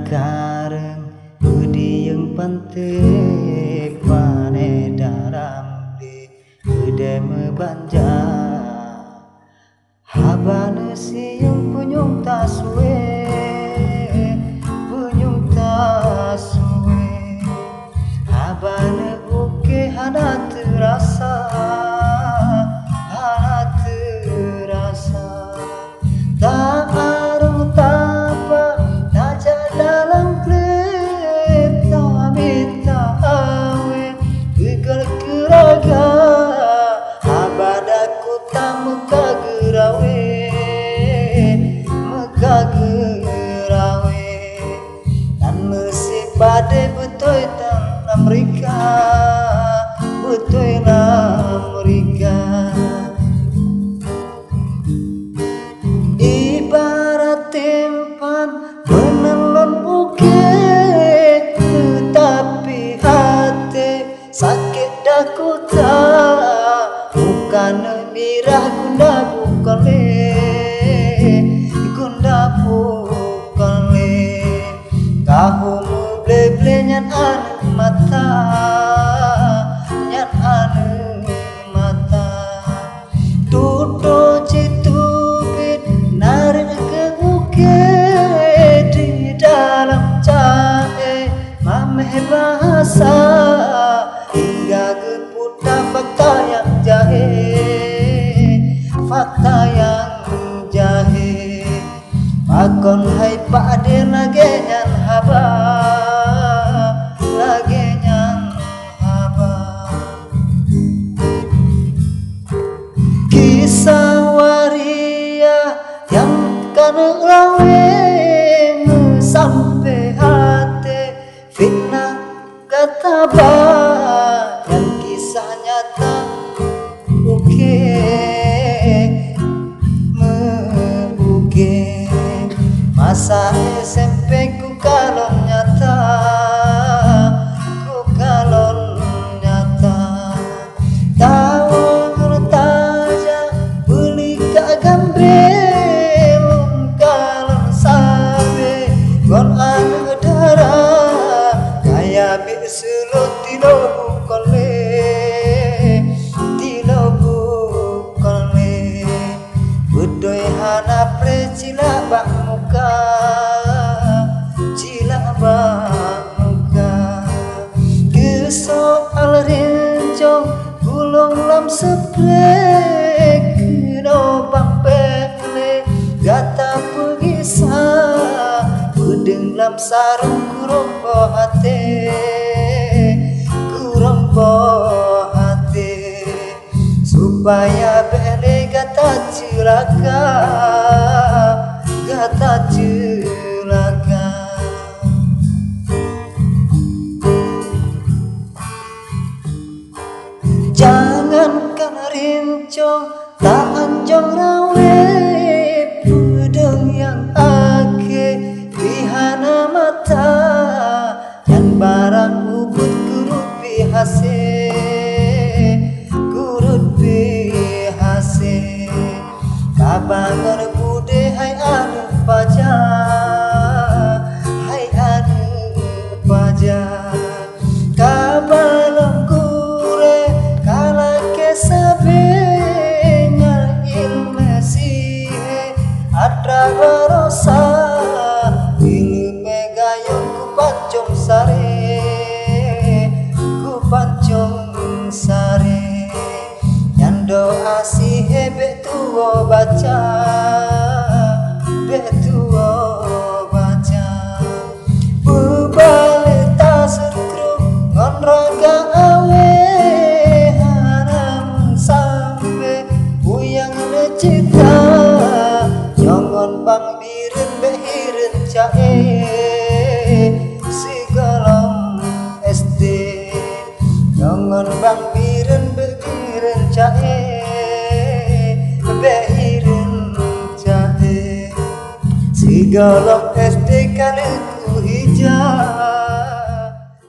kareng budi yang penting pane daram di udah membanja habane siung punyung taswe habane uke hana terasa tak arung tapa naja dalam kereta minta awe gegar keraga abadaku tak muka gerawe dan mesti badai betul dan Amerika betul Amerika ibarat tempan menelon bukit tetapi hati sakit daku tak bukan mirah gunda bukan kamu ble nyan anu mata tuto citubit narik ke bukit di dalam cahe mameh bahasa hingga geputa fakta yang jahe pakon hai pak ade lage nyan haba kisah waria yang kana lawe sampai hati fitnah kataba yang kisah nyata masa SMP ku kalon nyata tahu ngertaja beli kagambel kalon sabe kon anu darah kaya bi sulut tino bukole budoy hana precila bak muka kesoal rencong gulung lam seprek kino bang pele gata pegisa budeng lam sarung kurung hati supaya bele gata cilaka jangankan rincong tak anjong rawe budeng yang ake dihana mata dan barang ubud kurut bihase kabangan bude hai anu paja kabalang kure kala kesabenya ilmesihe atra barosa ilu megayong kupancong sare nyando asihe betuo baca bubale tasukru ngonraga awe haram sampe buyang necita nyongon bang biren behiren cae sigolong SD nyongon bang biren behiren cae sigolong SD kali ku hijau